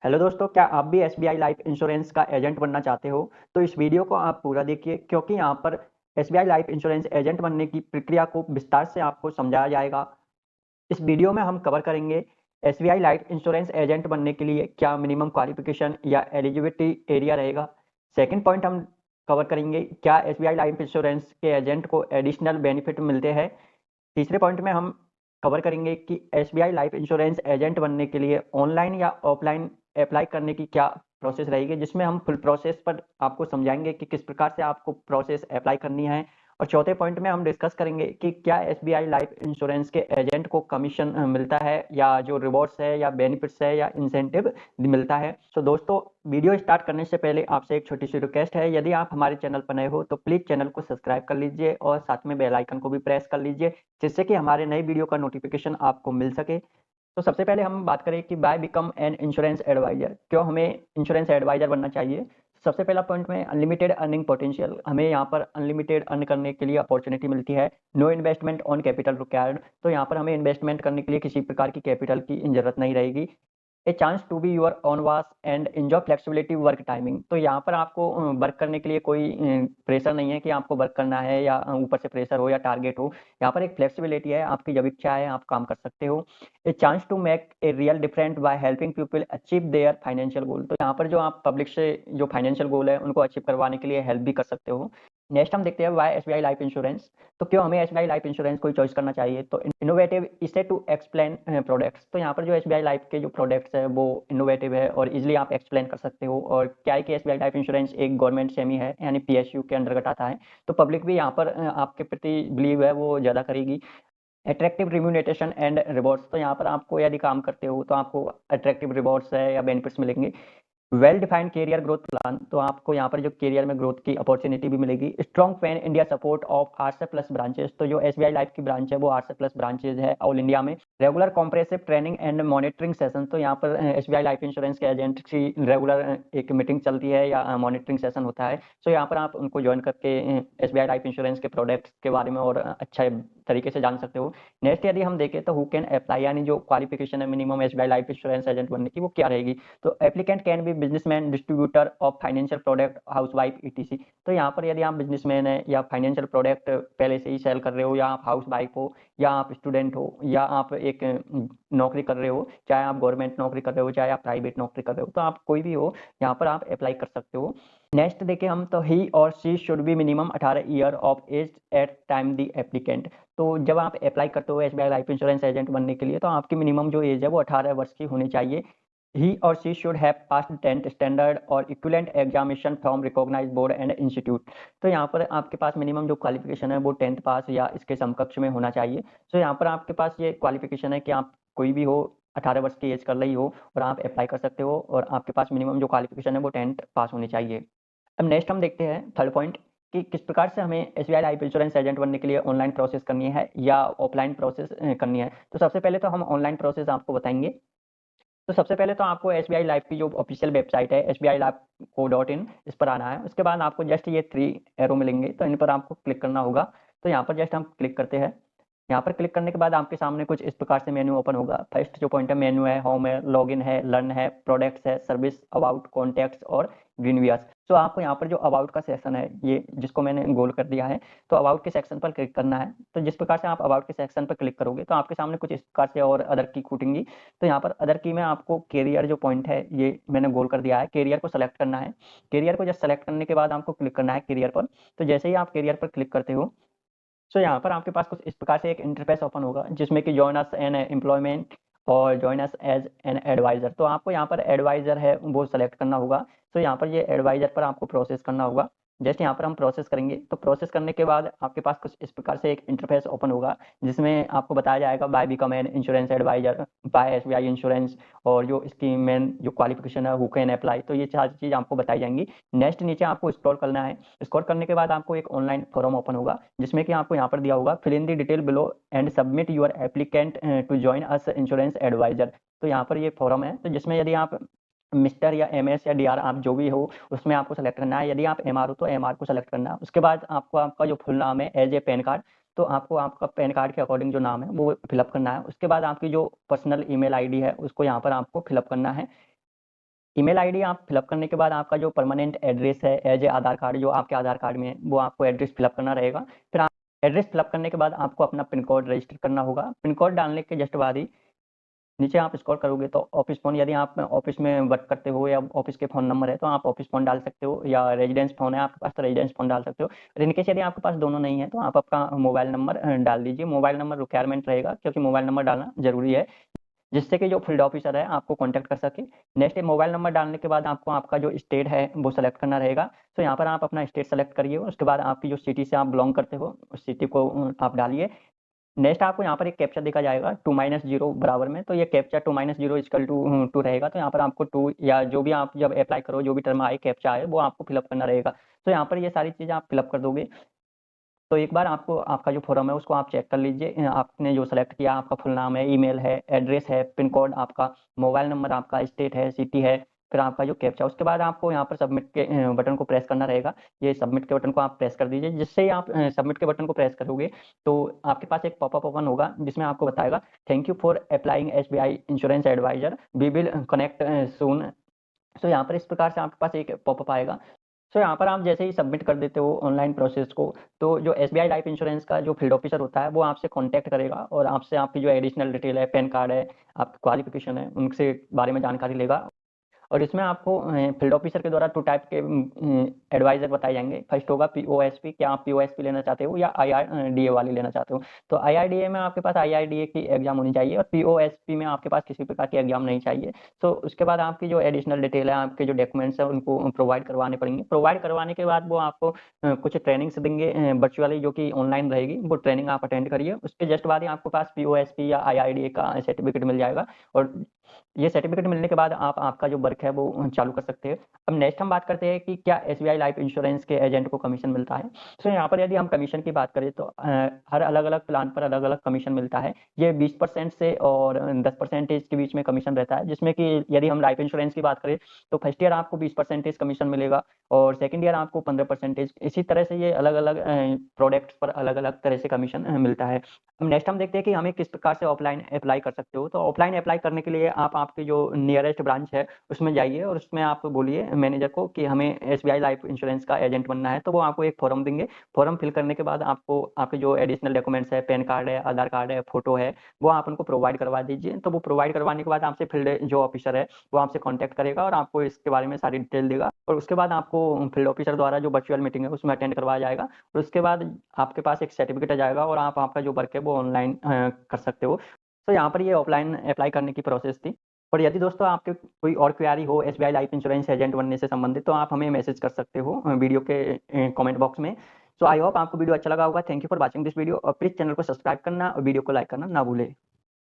Hello दोस्तों, क्या आप भी एसबीआई लाइफ इंश्योरेंस का एजेंट बनना चाहते हो? तो इस वीडियो को आप पूरा देखिए, क्योंकि यहाँ पर एसबीआई लाइफ इंश्योरेंस एजेंट बनने की प्रक्रिया को विस्तार से आपको समझाया जाएगा। इस वीडियो में हम कवर करेंगे एसबीआई लाइफ इंश्योरेंस एजेंट बनने के लिए क्या मिनिमम क्वालिफिकेशन या एलिजिबिलिटी एरिया रहेगा। सेकंड पॉइंट हम कवर करेंगे क्या एसबीआई लाइफ इंश्योरेंस के एजेंट को एडिशनल बेनिफिट मिलते हैं। तीसरे पॉइंट में हम कवर करेंगे कि एसबीआई लाइफ इंश्योरेंस एजेंट बनने के लिए ऑनलाइन या ऑफलाइन अप्लाई करने की क्या प्रोसेस रहेगी, जिसमें हम फुल प्रोसेस पर आपको समझाएंगे कि किस प्रकार से आपको प्रोसेस अप्लाई करनी है। और चौथे पॉइंट में हम डिस्कस करेंगे कि क्या एसबीआई लाइफ इंश्योरेंस के एजेंट को कमीशन मिलता है, या जो रिवॉर्ड्स है या बेनिफिट्स है या इंसेंटिव मिलता है। तो दोस्तों, वीडियो स्टार्ट करने से पहले आपसे एक छोटी सी रिक्वेस्ट है, यदि आप हमारे चैनल पर नए हो तो प्लीज़ चैनल को सब्सक्राइब कर लीजिए और साथ में बेल आइकन को भी प्रेस कर लीजिए, जिससे कि हमारे नए वीडियो का नोटिफिकेशन आपको मिल सके। तो सबसे पहले हम बात करें कि why become an insurance advisor, क्यों हमें इंश्योरेंस एडवाइजर बनना चाहिए। सबसे पहला पॉइंट में अनलिमिटेड अर्निंग पोटेंशियल, हमें यहाँ पर अनलिमिटेड अर्न करने के लिए अपॉर्चुनिटी मिलती है। No investment on capital required, तो यहाँ पर हमें इन्वेस्टमेंट करने के लिए किसी प्रकार की कैपिटल की जरूरत नहीं रहेगी। A chance to be your own boss and enjoy flexibility work timing, तो यहाँ पर आपको वर्क करने के लिए कोई प्रेशर नहीं है कि आपको वर्क करना है या ऊपर से प्रेशर हो या टारगेट हो। यहाँ पर एक फ्लेक्सिबिलिटी है, आपकी जब इच्छा है आप काम कर सकते हो। A chance to make a real different by helping people achieve their financial goal, तो यहाँ पर जो आप पब्लिक से जो फाइनेंशियल गोल है उनको अचीव करवाने के लिए हेल्प भी कर सकते हो। नेक्स्ट हम देखते हैं वाई एसबीआई लाइफ इंश्योरेंस, तो क्यों हमें एसबीआई लाइफ इंश्योरेंस को चॉइस करना चाहिए। तो इनोवेटिव इसे टू एक्सप्लेन प्रोडक्ट्स, तो यहाँ पर जो एसबीआई लाइफ के जो प्रोडक्ट्स है वो इनोवेटिव है और इजीली आप एक्सप्लेन कर सकते हो। और क्या है कि एसबीआई लाइफ इंश्योरेंस एक गवर्नमेंट सेमी है, यानी पीएसयू के अंतर्गत आता है, तो पब्लिक भी यहाँ पर आपके प्रति बिलीव है वो ज़्यादा करेगी। अट्रैक्टिव रिम्यूनरेशन एंड रिवॉर्ड्स, तो यहाँ पर आपको यदि काम करते हो तो आपको अट्रैक्टिव रिवॉर्ड्स है या बेनिफिट्स मिलेंगे। Well defined career growth plan, तो आपको यहाँ पर जो कैरियर में ग्रोथ की अपॉर्चुनिटी भी मिलेगी। Strong pan India support of 800+ branches, तो जो एसबीआई लाइफ की ब्रांच है वो 800+ ब्रांचेज है ऑल इंडिया में। Regular compressive training and monitoring session, तो यहाँ पर एसबीआई लाइफ इंश्योरेंस के एजेंट की रेगुलर एक मीटिंग चलती है या मॉनिटरिंग सेशन होता है। सो यहाँ पर आप उनको ज्वाइन करके एसबीआई लाइफ इंश्योरेंस के प्रोडक्ट्स के बारे में और अच्छा तरीके से जान सकते हो। नेक्स्ट यदि हम देखें तो हु कैन अप्लाई, यानी जो क्वालिफिकेशन है minimum SBI life insurance agent बनने की, वो क्या रहेगी। तो applicant can be businessman, distributor of financial product, housewife etc, तो यहाँ पर यदि आप बिजनेसमैन है या फाइनेंशियल प्रोडक्ट पहले से ही सेल कर रहे हो, या आप हाउस वाइफ हो, या आप स्टूडेंट हो, या आप एक नौकरी कर रहे हो, चाहे आप गवर्नमेंट नौकरी कर रहे हो चाहे आप प्राइवेट नौकरी कर रहे हो, तो आप कोई भी हो यहाँ पर आप अप्लाई कर सकते हो। नेक्स्ट देखें हम, तो ही और she should be minimum 18 year of age at time the applicant, तो जब आप अप्लाई करते हो एसबीआई लाइफ इंश्योरेंस एजेंट बनने के लिए तो आपकी मिनिमम जो एज है वो 18 वर्ष की होनी चाहिए। ही और she should have passed 10th standard और equivalent examination from recognised board and institute, तो यहाँ पर आपके पास मिनिमम जो क्वालिफिकेशन है वो 10th पास या इसके समकक्ष में होना चाहिए। सो यहाँ पर आपके पास ये क्वालिफिकेशन है कि आप कोई भी हो, 18 वर्ष की एज कर रही हो और आप अप्लाई कर सकते हो, और आपके पास मिनिमम जो क्वालिफिकेशन है वो 10th पास होनी चाहिए। अब नेक्स्ट हम देखते हैं थर्ड पॉइंट कि किस प्रकार से हमें एसबीआई लाइफ इंश्योरेंस एजेंट बनने के लिए ऑनलाइन प्रोसेस करनी है या ऑफलाइन प्रोसेस करनी है। तो सबसे पहले तो हम ऑनलाइन प्रोसेस आपको बताएंगे। तो सबसे पहले तो आपको एसबीआई लाइफ की जो ऑफिशियल वेबसाइट है sbi-life.co.in, इस पर आना है। उसके बाद आपको जस्ट ये 3 एरो मिलेंगे, तो इन पर आपको क्लिक करना होगा। तो यहाँ पर जस्ट हम क्लिक करते हैं। यहाँ पर क्लिक करने के बाद आपके सामने कुछ इस प्रकार से मेन्यू ओपन होगा। फर्स्ट जो पॉइंट है, मेन्यू है, होम है, लॉगिन है, लर्न है, प्रोडक्ट्स है, सर्विस, अबाउट, कॉन्टैक्ट्स और ग्रीनवियर्स। तो आपको यहाँ पर जो अबाउट का सेक्शन है, ये जिसको मैंने गोल कर दिया है, तो अबाउट के सेक्शन पर क्लिक करना है। तो जिस प्रकार से आप अबाउट के सेक्शन पर क्लिक करोगे तो आपके सामने कुछ इस प्रकार से और अदर की खुलेंगी। तो यहाँ पर अदर की में आपको कैरियर जो पॉइंट है ये मैंने गोल कर दिया है, कैरियर को सेलेक्ट करना है। कैरियर को जस्ट सेलेक्ट करने के बाद आपको क्लिक करना है कैरियर पर। तो जैसे ही आप कैरियर पर क्लिक करते हो, सो यहाँ पर आपके पास कुछ इस प्रकार से एक इंटरफेस ओपन होगा, जिसमें कि जॉइन अस एन एम्प्लॉयमेंट और join us as an advisor, तो आपको यहाँ पर एडवाइजर है वो सेलेक्ट करना होगा। तो यहाँ पर ये एडवाइजर पर आपको प्रोसेस करना होगा। जस्ट यहाँ पर हम प्रोसेस करेंगे, तो प्रोसेस करने के बाद आपके पास कुछ इस प्रकार से एक इंटरफेस ओपन होगा, जिसमें आपको बताया जाएगा why become an insurance advisor by SBI insurance, और जो इसकी मेन जो क्वालिफिकेशन है हु कैन अप्लाई, तो ये चार चीज़ आपको बताई जाएंगी। नेक्स्ट नीचे आपको स्क्रॉल करना है। स्क्रॉल करने के बाद आपको एक ऑनलाइन फॉर्म ओपन होगा, जिसमें कि आपको यहाँ पर दिया होगा fill in the detail below and submit your applicant to join us insurance advisor. तो यहाँ पर ये फॉर्म है, तो जिसमें यदि आप मिस्टर या एमएस या डीआर आप जो भी हो उसमें आपको सेलेक्ट करना है। यदि आप एमआर हो तो एमआर को सेलेक्ट करना है। उसके बाद आपको आपका जो फुल नाम है एज ए पैन कार्ड, तो आपको आपका पैन कार्ड के अकॉर्डिंग जो नाम है वो फिलअप करना है। उसके बाद आपकी जो पर्सनल ईमेल आईडी है उसको यहाँ पर आपको फिलअप करना है। ईमेल आईडी आप फिलअप करने के बाद आपका जो परमानेंट एड्रेस है एज ए आधार कार्ड जो आपके आधार कार्ड में है वो आपको एड्रेस फिलअप करना रहेगा। फिर आप एड्रेस फिलअप करने के बाद आपको अपना पिन कोड रजिस्टर करना होगा। पिन कोड डालने के जस्ट बाद ही नीचे आप स्क्रॉल करोगे तो ऑफिस फ़ोन, यदि आप ऑफिस में वर्क करते हो या ऑफिस के फ़ोन नंबर है तो आप ऑफिस फ़ोन डाल सकते हो, या रेजिडेंस फ़ोन है आपके पास तो रेजिडेंस फ़ोन डाल सकते हो। और इन केस यदि आपके पास दोनों नहीं है तो आप आपका मोबाइल नंबर डाल दीजिए। मोबाइल नंबर रिक्वायरमेंट रहेगा क्योंकि मोबाइल नंबर डालना ज़रूरी है, जिससे कि जो फील्ड ऑफिसर है आपको कॉन्टैक्ट कर सके। नेक्स्ट मोबाइल नंबर डालने के बाद आपको आपका जो स्टेट है वो सेलेक्ट करना रहेगा। तो यहाँ पर आप अपना स्टेट सेलेक्ट करिए, उसके बाद आपकी जो सिटी से आप बिलॉन्ग करते हो उस सिटी को आप डालिए। नेक्स्ट आपको यहाँ पर एक कैप्चा देखा जाएगा 2-0 बराबर में, तो ये कैप्चा 2-0 इक्वल टू 2 रहेगा। तो यहाँ पर आपको 2 या जो भी आप जब अप्लाई करो जो भी टर्म आए कैप्चा आए वो आपको फिलअप करना रहेगा। तो यहाँ पर ये सारी चीज़ें आप फिलअप कर दोगे तो एक बार आपको आपका जो फॉर्म है उसको आप चेक कर लीजिए। आपने जो सेलेक्ट किया आपका फुल नाम है, ईमेल है, एड्रेस है, पिन कोड आपका, मोबाइल नंबर आपका, स्टेट है, सिटी है, फिर आपका जो कैप्चा, उसके बाद आपको यहाँ पर सबमिट के बटन को प्रेस करना रहेगा। ये सबमिट के बटन को आप प्रेस कर दीजिए। जिससे ही आप सबमिट के बटन को प्रेस करोगे तो आपके पास एक पॉपअप ओपन होगा जिसमें आपको बताएगा thank you for applying SBI insurance advisor, we will connect soon. तो यहाँ पर इस प्रकार से आपके पास एक पॉपअप आएगा। तो यहाँ पर आप जैसे ही सबमिट कर देते हो ऑनलाइन प्रोसेस को, तो जो एसबीआई लाइफ इंश्योरेंस का जो फील्ड ऑफिसर होता है वो आपसे कांटेक्ट करेगा और आपसे आपकी जो एडिशनल डिटेल है, पैन कार्ड है, आपकी क्वालिफिकेशन है, उनसे बारे में जानकारी लेगा। और इसमें आपको फील्ड ऑफिसर के द्वारा 2 टाइप के एडवाइज़र बताए जाएँगे। फर्स्ट होगा पीओएसपी, क्या आप पीओएसपी लेना चाहते हो या आईआरडीए वाली लेना चाहते हो? तो आईआरडीए में आपके पास आईआरडीए की एग्ज़ाम होनी चाहिए और पीओएसपी में आपके पास किसी प्रकार की एग्ज़ाम नहीं चाहिए। तो उसके बाद आपकी जो एडिशनल डिटेल है, आपके जो डॉक्यूमेंट्स हैं उनको प्रोवाइड करवाने पड़ेंगे। प्रोवाइड करवाने के बाद वो आपको कुछ ट्रेनिंग्स देंगे वर्चुअली जो कि ऑनलाइन रहेगी। वो ट्रेनिंग आप अटेंड करिए। उसके जस्ट बाद ही आपके पास पीओएसपी या आईआरडीए का सर्टिफिकेट मिल जाएगा और ये सर्टिफिकेट मिलने के बाद आप आपका जो वर्क है वो चालू कर सकते हैं। अब नेक्स्ट हम बात करते हैं कि क्या एसबीआई लाइफ इंश्योरेंस के एजेंट को कमीशन मिलता है। तो यहाँ पर यदि हम कमीशन की बात करें तो हर अलग-अलग प्लान पर अलग-अलग कमीशन मिलता है। ये 20% से और 10% के बीच में कमीशन रहता है, जिसमें कि यदि हम लाइफ इंश्योरेंस की बात करें तो फर्स्ट ईयर आपको 20% कमीशन मिलेगा और सेकंड ईयर आपको 15%। इसी तरह से ये अलग-अलग प्रोडक्ट्स पर अलग-अलग तरह से कमीशन मिलता है। अब नेक्स्ट हम देखते हैं कि हमें किस प्रकार से ऑफलाइन अप्लाई कर सकते हो। तो ऑफलाइन अप्लाई करने के लिए आप आपके जो नियरेस्ट ब्रांच है उसमें जाइए और उसमें आप बोलिए मैनेजर को कि हमें एसबीआई लाइफ इंश्योरेंस का एजेंट बनना है। तो वो आपको एक फॉर्म देंगे। फॉर्म फिल करने के बाद आपको आपके जो एडिशनल डॉक्यूमेंट्स है, पैन कार्ड है, आधार कार्ड है, फोटो है, वो आप उनको प्रोवाइड करवा दीजिए। तो वो प्रोवाइड करवाने के बाद आपसे फील्ड जो ऑफिसर है वो आपसे कॉन्टैक्ट करेगा और आपको इसके बारे में सारी डिटेल देगा और उसके बाद आपको फील्ड ऑफिसर द्वारा जो वर्चुअल मीटिंग है उसमें अटेंड करवाया जाएगा और उसके बाद आपके पास एक सर्टिफिकेट आ जाएगा और आप आपका जो वर्क है वो ऑनलाइन कर सकते हो। तो यहाँ पर ये ऑफलाइन अप्लाई करने की प्रोसेस थी। और यदि दोस्तों आपके कोई और क्वेरी हो एसबीआई लाइफ इंश्योरेंस एजेंट बनने से संबंधित तो आप हमें मैसेज कर सकते हो वीडियो के कमेंट बॉक्स में। सो आई होप आपको वीडियो अच्छा लगा होगा। Thank you for watching this video और प्लीज़ चैनल को सब्सक्राइब करना और वीडियो को लाइक करना ना भूलें।